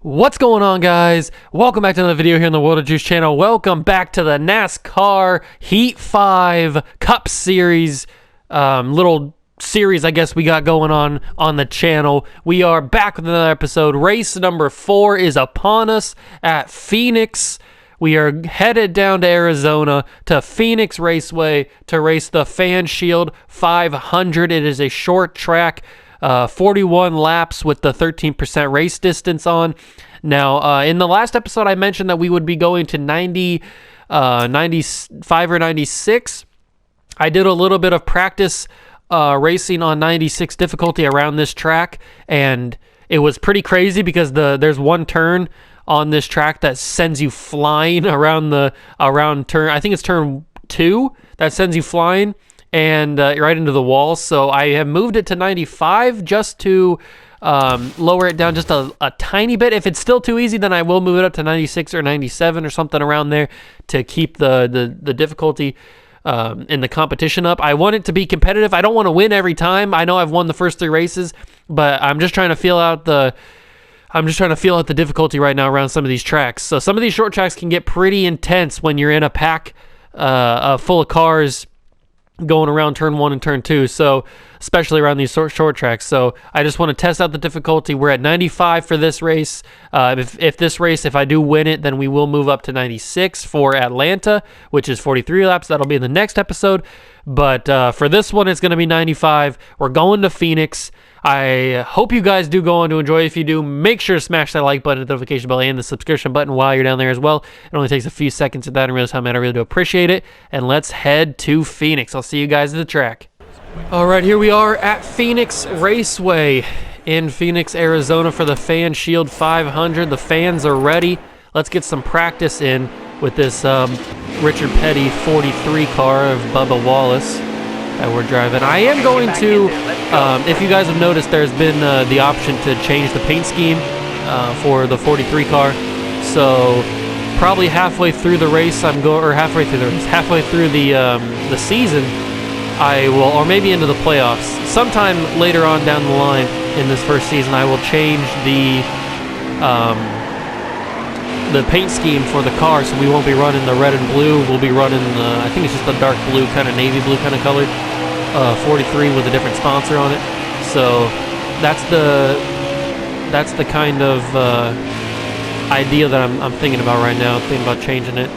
What's going on, guys? Welcome back to another video here on the World of Juice channel. Welcome back to the NASCAR Heat 5 Cup Series, little series I guess we got going on the channel. We are back with another episode. Race number 4 is upon us at Phoenix. We are headed down to Arizona to Phoenix Raceway to race the Fan Shield 500. It is a short track, 41 laps with the 13% race distance on. Now, in the last episode, I mentioned that we would be going to 95 or 96. I did a little bit of practice racing on 96 difficulty around this track, and it was pretty crazy because there's one turn on this track that sends you flying around turn. I think it's turn 2 that sends you flying and right into the wall. So I have moved it to 95 just to lower it down just a tiny bit. If it's still too easy, then I will move it up to 96 or 97 or something around there to keep the difficulty in the competition up. I want it to be competitive. I don't want to win every time. I know I've won the first 3 races, but I'm just trying to feel out the difficulty right now around some of these tracks. So some of these short tracks can get pretty intense when you're in a pack full of cars going around turn 1 and turn 2, so especially around these short tracks. So I just want to test out the difficulty. We're at 95 for this race. If I do win it, then we will move up to 96 for Atlanta, which is 43 laps. That'll be in the next episode. But for this one, it's going to be 95. We're going to Phoenix. I hope you guys do go on to enjoy. If you do, make sure to smash that like button, the notification bell, and the subscription button while you're down there as well. It only takes a few seconds of that in real time, and I really do appreciate it. And let's head to Phoenix. I'll see you guys at the track. All right, here we are at Phoenix Raceway in Phoenix, Arizona for the Fan Shield 500. The fans are ready. Let's get some practice in with this Richard Petty 43 car of Bubba Wallace that we're driving. I am going to, if you guys have noticed, there's been the option to change the paint scheme for the 43 car. So probably halfway through the race, halfway through the season, I will, or maybe into the playoffs, sometime later on down the line in this first season, I will change the paint scheme for the car, so we won't be running the red and blue. We'll be running I think it's just a dark blue, kind of navy blue kind of color, 43 with a different sponsor on it. So that's the kind of idea that I'm thinking about right now, thinking about changing it.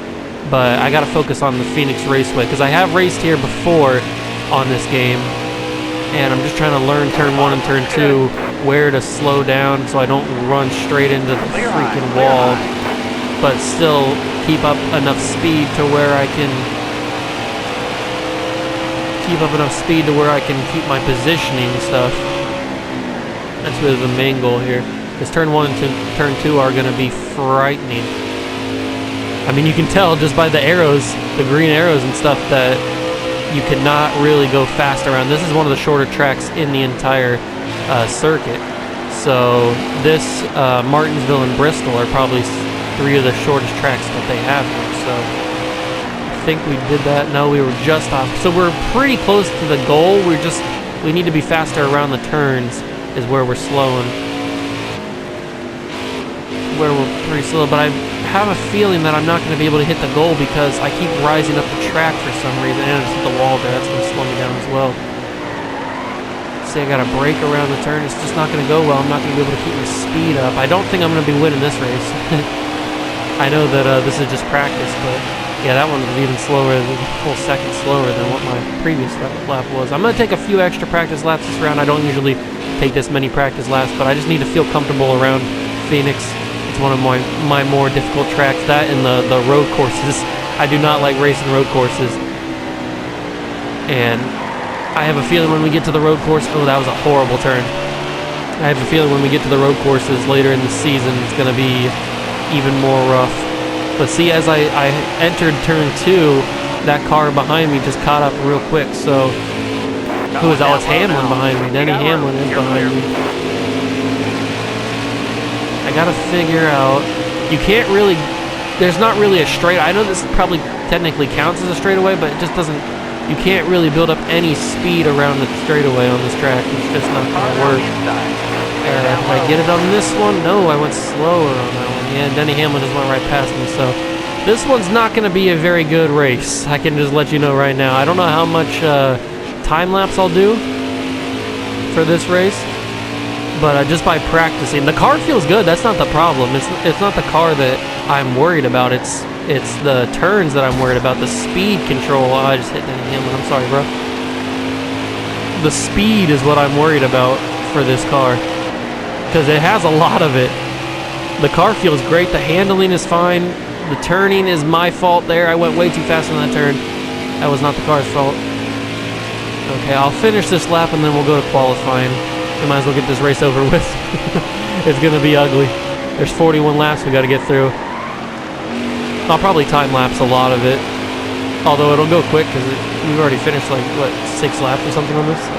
But I gotta focus on the Phoenix Raceway because I have raced here before on this game, and I'm just trying to learn turn 1 and turn 2 where to slow down so I don't run straight into the freaking wall, but still keep up enough speed to where I can keep my positioning and stuff. That's really the main goal here, because turn 1 and turn 2 are going to be frightening. I mean, you can tell just by the arrows, the green arrows and stuff, that you cannot really go fast around. This is one of the shorter tracks in the entire circuit. So this, Martinsville and Bristol are probably 3 of the shortest tracks that they have here. So I think we did that. No, we were just off. So we're pretty close to the goal. We need to be faster around the turns is where we're slowing. Where we're pretty slow, but I have a feeling that I'm not going to be able to hit the goal because I keep rising up the track for some reason, and it's hit the wall there. That's going to slow me down as well. See, I got to brake around the turn. It's just not going to go well. I'm not going to be able to keep my speed up. I don't think I'm going to be winning this race. I know that this is just practice, but yeah, that one was even slower, a full second slower than what my previous lap was. I'm going to take a few extra practice laps this round. I don't usually take this many practice laps, but I just need to feel comfortable around Phoenix. It's one of my more difficult tracks. That and the road courses. I do not like racing road courses. And I have a feeling when we get to the road course, oh, that was a horrible turn. I have a feeling when we get to the road courses later in the season, it's going to be even more rough. But see, as I entered turn 2, that car behind me just caught up real quick. So, who is that? Oh, it's Hamlin behind me. Denny Hamlin is behind me. I gotta figure out, you can't really there's not really a straight. I know this probably technically counts as a straightaway, but it just doesn't. You can't really build up any speed around the straightaway on this track. It's just not going to work. Did I get it on this one? No, I went slower on that one. Yeah, Denny Hamlin just went right past me. So this one's not going to be a very good race. I can just let you know right now. I don't know how much time lapse I'll do for this race, but just by practicing, the car feels good. That's not the problem. It's not the car that I'm worried about. It's the turns that I'm worried about. The speed control. Oh, I just hit Denny Hamlin. I'm sorry, bro. The speed is what I'm worried about for this car, because it has a lot of it. The car feels great. The handling is fine. The turning is my fault there. I went way too fast on that turn. That was not the car's fault. Okay, I'll finish this lap and then we'll go to qualifying. We might as well get this race over with. It's going to be ugly. There's 41 laps we got to get through. I'll probably time lapse a lot of it, although it'll go quick because we've already finished like, what, 6 laps or something on this? So.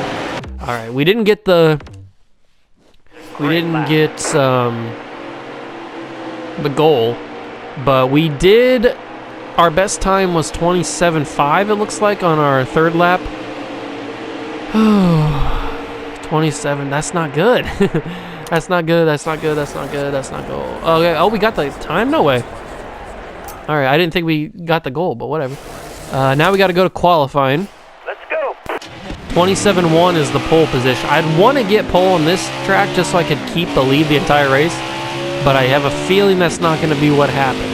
All right, we didn't get the goal, but we did. Our best time was 27.5, it looks like, on our 3rd lap. 27, that's not good. That's not good, that's not good, that's not good, that's not goal. Okay, oh, we got the time? No way. All right, I didn't think we got the goal, but whatever. Now we got to go to qualifying. Let's go. 27.1 is the pole position. I'd want to get pole on this track just so I could keep the lead the entire race, but I have a feeling that's not going to be what happens.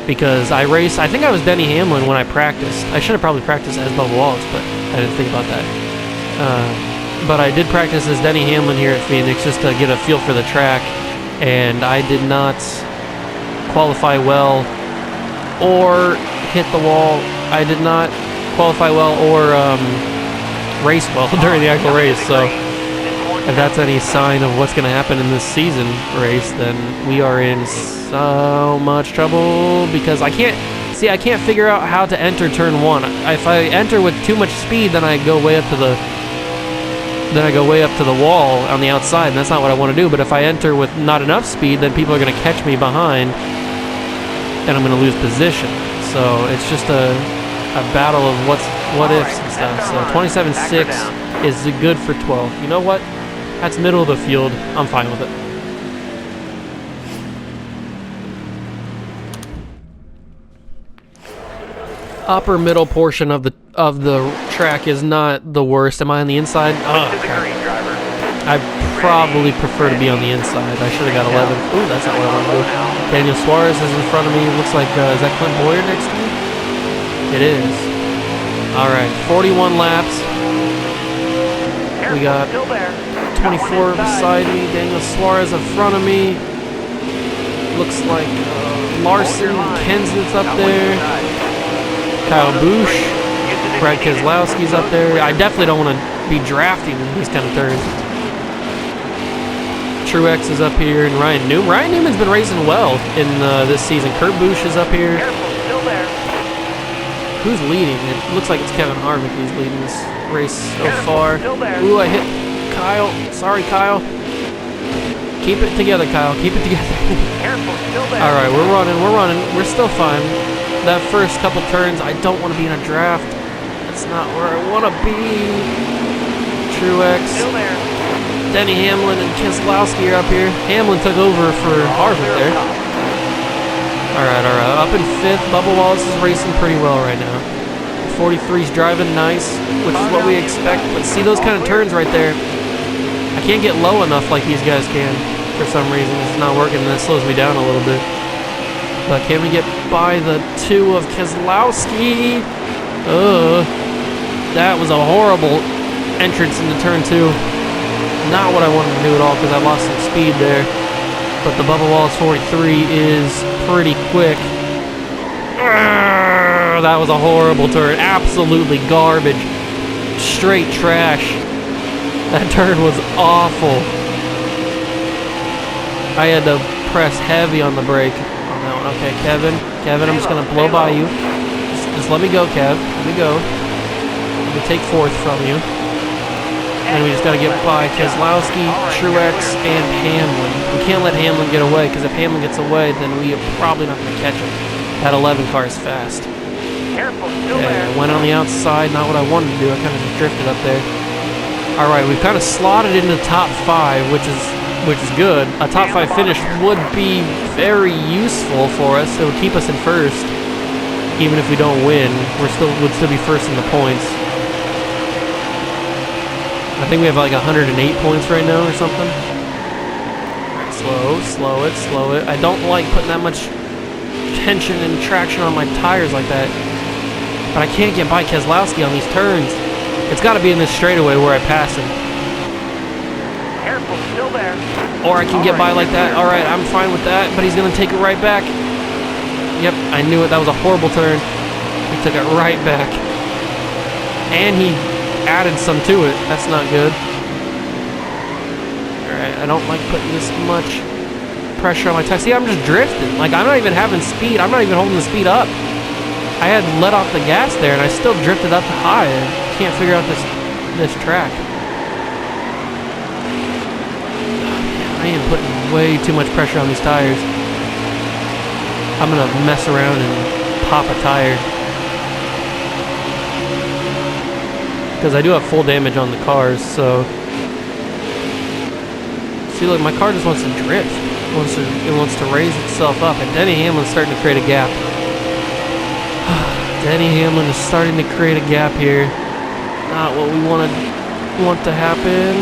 Because I think I was Denny Hamlin when I practiced. I should have probably practiced as Bubba Wallace, but I didn't think about that. But I did practice as Denny Hamlin here at Phoenix just to get a feel for the track, and I did not qualify well or hit the wall. I did not qualify well or race well during the actual race. So if that's any sign of what's going to happen in this season race, then we are in so much trouble, because I can't figure out how to enter turn 1. If I enter with too much speed, then I go way up to the wall on the outside, and that's not what I want to do. But if I enter with not enough speed, then people are going to catch me behind, and I'm going to lose position. So it's just a battle of what ifs and stuff. So 27.6 is good for 12. You know what? That's middle of the field. I'm fine with it. Upper middle portion of the track is not the worst. Am I on the inside? Oh, I probably prefer to be on the inside. I should have got 11. Ooh, that's not what I want to do. Daniel Suarez is in front of me. Looks like, is that Clint Boyer next to me? It is. All right, 41 laps. We got 24 beside me. Daniel Suarez in front of me. Looks like Larson, Kenseth's up there. Kyle Busch, Brad Keselowski's up there. I definitely don't want to be drafting in these kind of turns. Truex is up here, and Ryan Newman. Ryan Newman's been racing well in this season. Kurt Busch is up here. Still there. Who's leading? It looks like it's Kevin Harvick who's leading this race so far. Ooh, I hit Kyle. Sorry, Kyle. Keep it together, Kyle. Keep it together. All right, we're running. We're still fine. That first couple turns, I don't want to be in a draft. That's not where I want to be. Truex, Denny Hamlin, and Keselowski are up here. Hamlin took over for Harvick there. All right. Up in 5th, Bubba Wallace is racing pretty well right now. 43's driving nice, which is what we expect. But see those kind of turns right there? I can't get low enough like these guys can for some reason. It's not working, and that slows me down a little bit. But can we get by the 2 of Keselowski? That was a horrible entrance into turn 2. Not what I wanted to do at all, because I lost some speed there. But the Bubba Wallace 43 is pretty quick. That was a horrible turn. Absolutely garbage. Straight trash. That turn was awful. I had to press heavy on the brake. Okay, Kevin, I'm just going to blow by you. Just let me go, Kev. Let me go. Let me take 4th from you. And we just got to get by Keselowski, Truex, and Hamlin. We can't let Hamlin get away, because if Hamlin gets away, then we are probably not going to catch him. That 11 car is fast. Careful, still Yeah, there. I went on the outside, not what I wanted to do. I kind of just drifted up there. All right, we've kind of slotted into the top 5, which is good. A top 5 finish would be very useful for us. It would keep us in first, even if we don't win. Would still be first in the points. I think we have like 108 points right now or something. Slow it. I don't like putting that much tension and traction on my tires like that. But I can't get by Keselowski on these turns. It's got to be in this straightaway where I pass him. Careful, still there. Or I can get by like that. Alright, I'm fine with that. But he's going to take it right back. Yep, I knew it. That was a horrible turn. He took it right back. And he added some to it. That's not good. Alright, I don't like putting this much pressure on my tires. See, I'm just drifting. Like, I'm not even having speed. I'm not even holding the speed up. I had let off the gas there, and I still drifted up high. I can't figure out this track. I am putting way too much pressure on these tires. I'm gonna mess around and pop a tire. Because I do have full damage on the cars, so... See, look, my car just wants to drift. It wants to raise itself up, and Denny Hamlin's starting to create a gap. Denny Hamlin is starting to create a gap here. Not what we want to happen.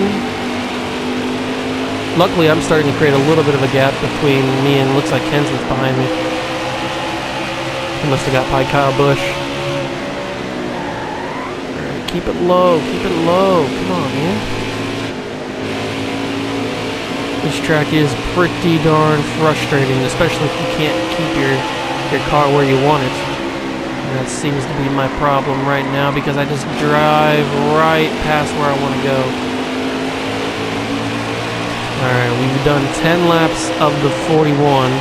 Luckily, I'm starting to create a little bit of a gap between me and looks like Kenseth's behind me. He must have got by Kyle Busch. Alright, keep it low. Come on, man. This track is pretty darn frustrating, especially if you can't keep your car where you want it. And that seems to be my problem right now because I just drive right past where I want to go. Alright, we've done 10 laps of the 41,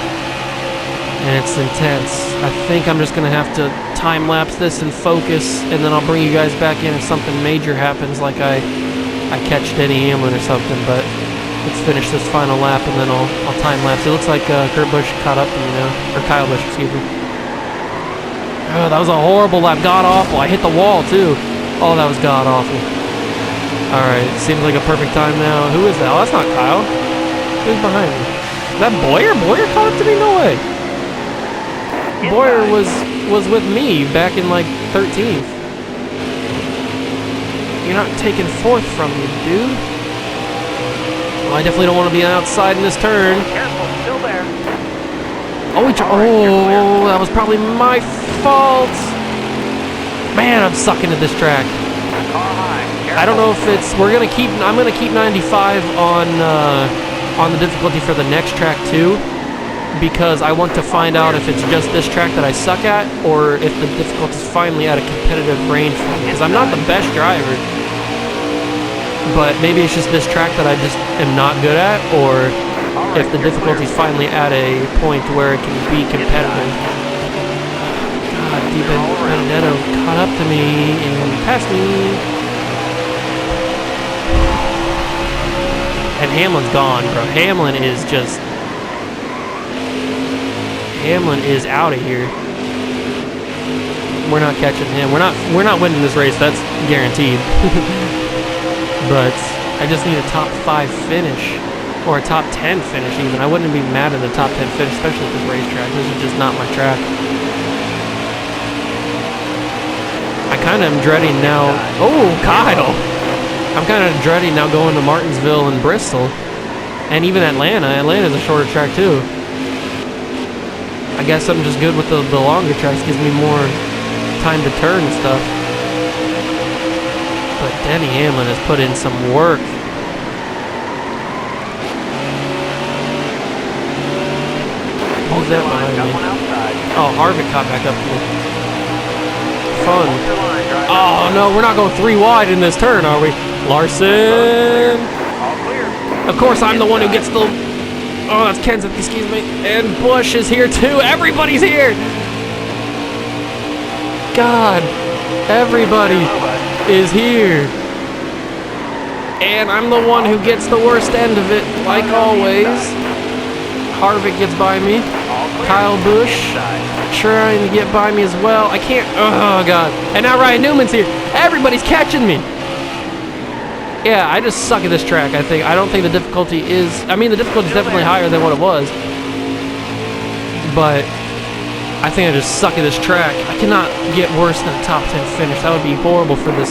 and it's intense. I think I'm just going to have to time-lapse this and focus, and then I'll bring you guys back in if something major happens, like I catch Denny Hamlin or something, but let's finish this final lap, and then I'll time-lapse. It looks like Kurt Busch caught up to me now, or Kyle Busch, excuse me. Oh, that was a horrible lap, god-awful. I hit the wall, too. Oh, that was god-awful. Alright, seems like a perfect time now. Who is that? Oh, that's not Kyle. Who's behind me? Is that Boyer? Boyer caught up to me? No way. Boyer was with me back in, like, 13th. You're not taking 4th from me, dude. Well, I definitely don't want to be outside in this turn. Careful, still there. Oh, that was probably my fault. Man, I'm sucking at this track. I don't know if it's. I'm gonna keep 95 on the difficulty for the next track too, because I want to find out if it's just this track that I suck at, or if the difficulty is finally at a competitive range for me. Because I'm not the best driver, but maybe it's just this track that I just am not good at, or if the difficulty is finally at a point where it can be competitive. God, Benedetto caught up to me and passed me. And Hamlin's gone, bro. Hamlin is out of here. We're not catching him. We're not winning this race. That's guaranteed. But I just need a top 5 finish. Or a top 10 finish even. I wouldn't be mad at the top 10 finish, especially at this racetrack. This is just not my track. I kind of am dreading now. Oh, Kyle! I'm kind of dreading now going to Martinsville and Bristol. And even Atlanta. Atlanta's a shorter track too. I guess I'm just good with the longer tracks. Gives me more time to turn and stuff. But Denny Hamlin has put in some work. Who's that behind me? Oh, Harvick caught back up to me. Fun. Oh no, we're not going 3 wide in this turn, are we? Larson. Of course, I'm the one who gets the. Oh, that's Kenseth, excuse me. And Busch is here too. Everybody's here. God, everybody is here. And I'm the one who gets the worst end of it, like always. Harvick gets by me. Kyle Busch trying to get by me as well. I can't. Oh, God. And now Ryan Newman's here. Everybody's catching me. Yeah, I just suck at this track, I think. I don't think the difficulty is... I mean, the difficulty is definitely higher than what it was. But I think I just suck at this track. I cannot get worse than a top 10 finish. That would be horrible for this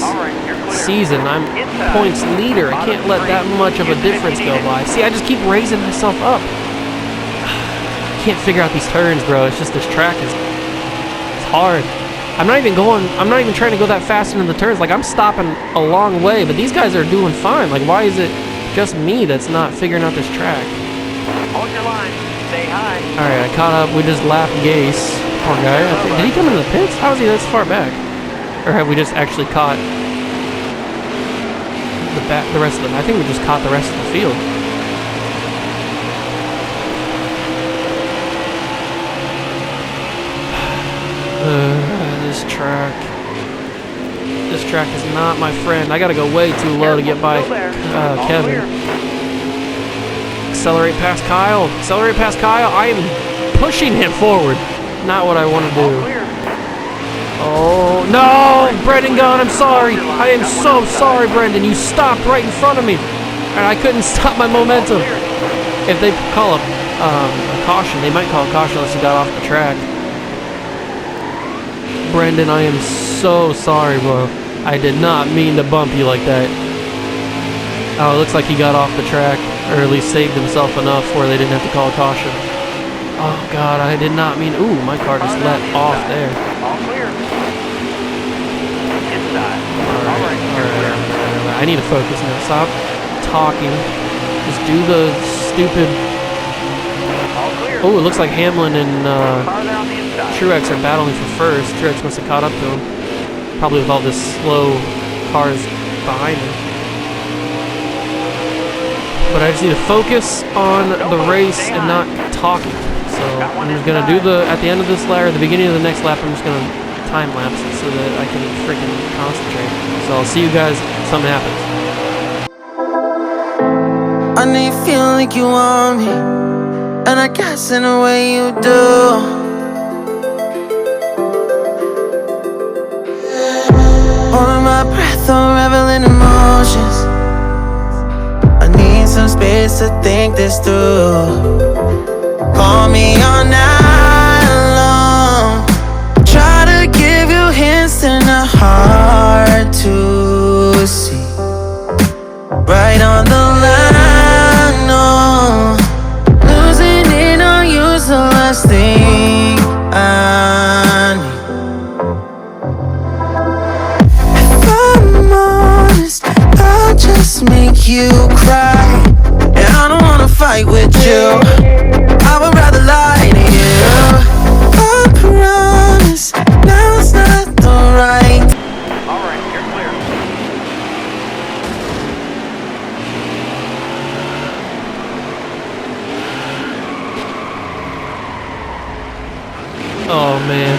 season. I'm points leader. I can't let that much of a difference go by. See, I just keep raising myself up. I can't figure out these turns, bro. It's just this track is hard. I'm not even trying to go that fast into the turns. Like, I'm stopping a long way, but these guys are doing fine. Like, why is it just me that's not figuring out this track? Hold your line. Stay high. All right, I caught up. We just lapped Gase. Poor guy. Did he come into the pits? How is he this far back? Or have we just actually caught the rest of them? I think we just caught the rest of the field. This track is not my friend. I gotta go way too low to get by Kevin. Accelerate past Kyle. Accelerate past Kyle. I am pushing him forward. Not what I want to do. Oh, no! Brendan Gunn, I'm sorry. I am so sorry, Brendan. You stopped right in front of me. And I couldn't stop my momentum. If they call a caution, they might call a caution unless he got off the track. Brendan, I am so sorry, bro. I did not mean to bump you like that. Oh, it looks like he got off the track, or at least saved himself enough where they didn't have to call a caution. Oh, God, I did not mean... Ooh, my car just let off there. All clear. Inside. All right. I need to focus now. Stop talking. Just do the stupid... All clear. Oh, it looks like Hamlin and... Farther on the inside. Truex are battling for first. Truex must have caught up to him. Probably with all this slow cars behind him. But I just need to focus on the race and not talking. So I'm just going to do at the end of this lap, or the beginning of the next lap, I'm just going to time lapse it so that I can freaking concentrate. So I'll see you guys if something happens. I know you feel like you want me, and I guess in a way you do. Holding my breath, unraveling emotions. I need some space to think this through. Call me all night long. Try to give you hints and a hard to see. Right on the line, no. Losing it on you's the last thing I need. I'll just make you cry, and I don't wanna fight with you. I would rather lie to you. I promise now's not the right. All right, you're clear. Oh, man.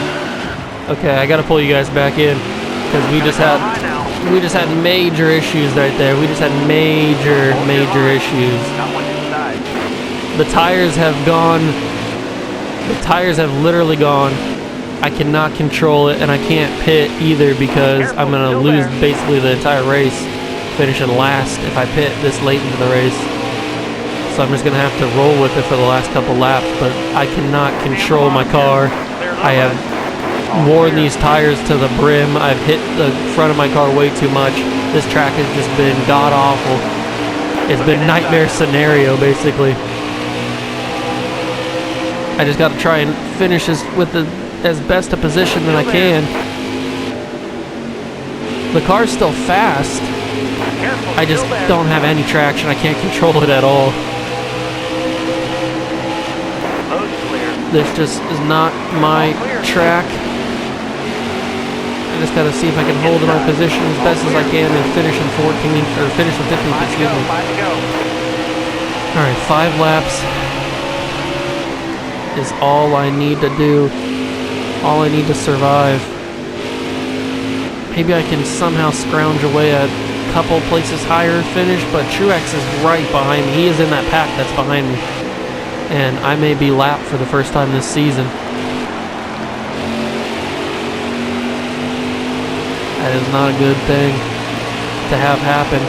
Okay, I got to pull you guys back in because we just had major issues right there. We just had major issues. Got one inside. The tires have gone. The tires have literally gone. I cannot control it, and I can't pit either because I'm going to lose basically the entire race, finishing last if I pit this late into the race. So I'm just going to have to roll with it for the last couple laps, but I cannot control my car. I have worn these tires to the brim. I've hit the front of my car way too much. This track has just been god-awful. It's been nightmare scenario, basically. I just got to try and finish this with as best a position that I can. The car's still fast. I just don't have any traction. I can't control it at all. This just is not my track. I just gotta see if I can hold my position as best as I can and finish in 14th, or finish in 15th, excuse me. Alright, 5 laps is all I need to do. All I need to survive. Maybe I can somehow scrounge away at couple places higher finish, but Truex is right behind me. He is in that pack that's behind me. And I may be lapped for the first time this season. That is not a good thing to have happen.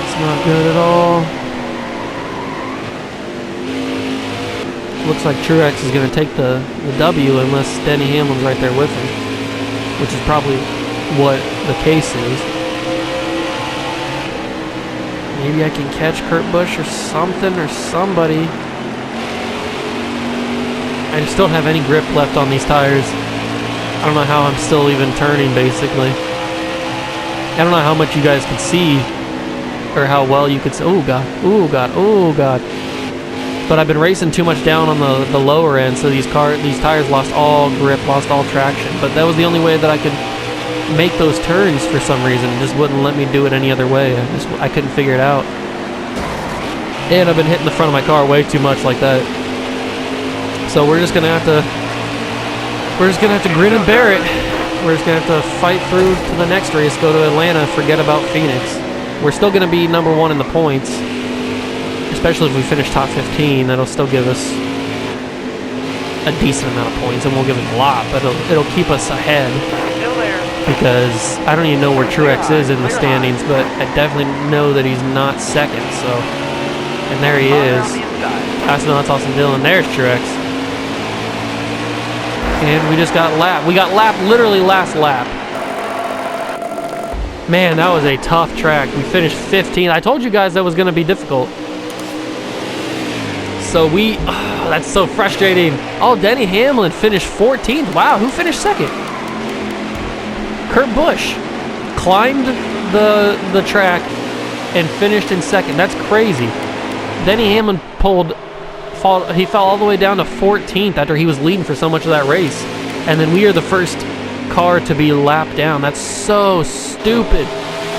It's not good at all. Looks like Truex is going to take the W unless Denny Hamlin's right there with him, which is probably what the case is. Maybe I can catch Kurt Busch or something or somebody. I just don't have any grip left on these tires. I don't know how I'm still even turning, basically. I don't know how much you guys could see or how well you could see. Oh, God. Oh, God. Oh, God. But I've been racing too much down on the lower end, so these tires lost all grip, lost all traction. But that was the only way that I could make those turns for some reason. It just wouldn't let me do it any other way. I couldn't figure it out. And I've been hitting the front of my car way too much like that. So we're just gonna have to grin and bear it. We're just gonna have to fight through to the next race, go to Atlanta, forget about Phoenix. We're still gonna be number one in the points. Especially if we finish top 15, that'll still give us a decent amount of points. It won't give us a lot, but it'll keep us ahead. Still there. Because I don't even know where Truex is in the standings, but I definitely know that he's not second. So, and there he is. That's Austin Dillon. There's Truex. And we just got lapped. We got lapped literally last lap. Man, that was a tough track. We finished 15th. I told you guys that was going to be difficult. So that's so frustrating. Oh, Denny Hamlin finished 14th. Wow, who finished second? Kurt Busch climbed the track and finished in second. That's crazy. Denny Hamlin he fell all the way down to 14th after he was leading for so much of that race. And then we are the first car to be lapped down. That's so stupid.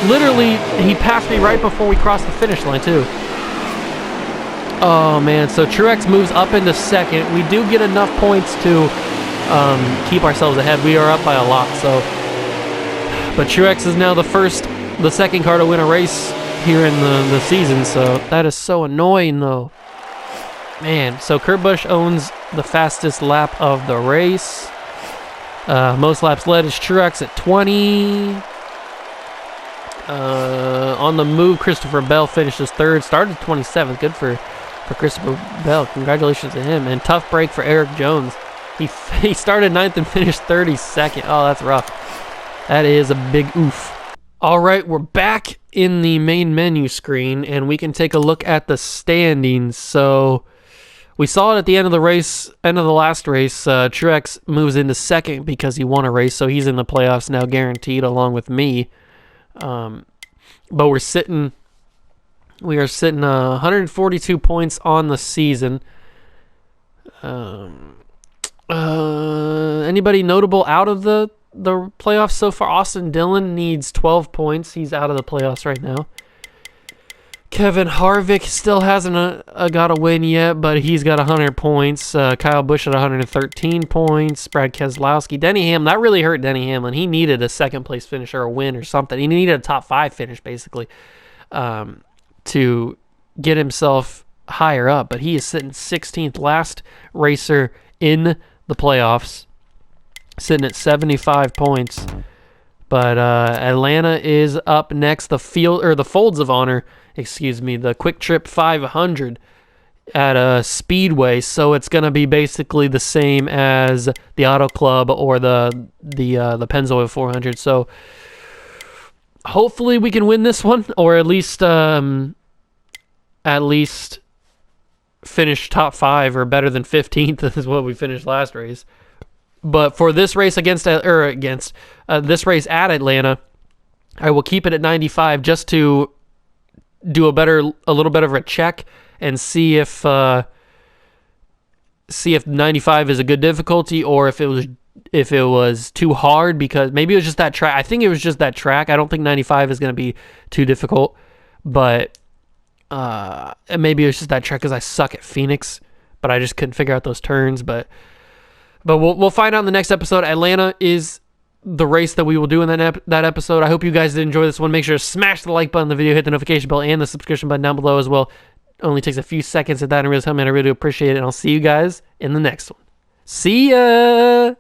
Literally, he passed me right before we crossed the finish line, too. Oh, man. So Truex moves up into second. We do get enough points to keep ourselves ahead. We are up by a lot, so. But Truex is now the second car to win a race here in the season, so that is so annoying, though. Man, so Kurt Busch owns the fastest lap of the race. Most laps led is Truex at 20. On the move, Christopher Bell finishes third, started 27th. Good for Christopher Bell. Congratulations to him. And tough break for Eric Jones. He started 9th and finished 32nd. Oh, that's rough. That is a big oof. All right, we're back in the main menu screen, and we can take a look at the standings. So we saw it at the end of the last race. Truex moves into second because he won a race, so he's in the playoffs now, guaranteed, along with me. But we are sitting 142 points on the season. Anybody notable out of the playoffs so far? Austin Dillon needs 12 points. He's out of the playoffs right now. Kevin Harvick still hasn't got a win yet, but he's got 100 points. Kyle Busch at 113 points. Brad Keselowski. Denny Hamlin. That really hurt Denny Hamlin. He needed a second-place finish or a win or something. He needed a top 5 finish, basically, to get himself higher up. But he is sitting 16th, last racer in the playoffs, sitting at 75 points. But Atlanta is up next. The Folds of Honor, the Quick Trip 500 at a Speedway. So it's going to be basically the same as the Auto Club or the Pennzoil 400. So hopefully we can win this one, or at least finish top 5 or better than 15th is what we finished last race. But for this race this race at Atlanta, I will keep it at 95 just to do a little bit of a check and see if 95 is a good difficulty or if it was too hard, because maybe it was just that track. I think it was just that track. I don't think 95 is going to be too difficult, but maybe it was just that track because I suck at Phoenix, but I just couldn't figure out those turns. But we'll find out in the next episode. Atlanta is the race that we will do in that episode. I hope you guys did enjoy this one. Make sure to smash the like button on the video, hit the notification bell, and the subscription button down below as well. It only takes a few seconds at that, and it really helps me. I really do appreciate it, and I'll see you guys in the next one. See ya!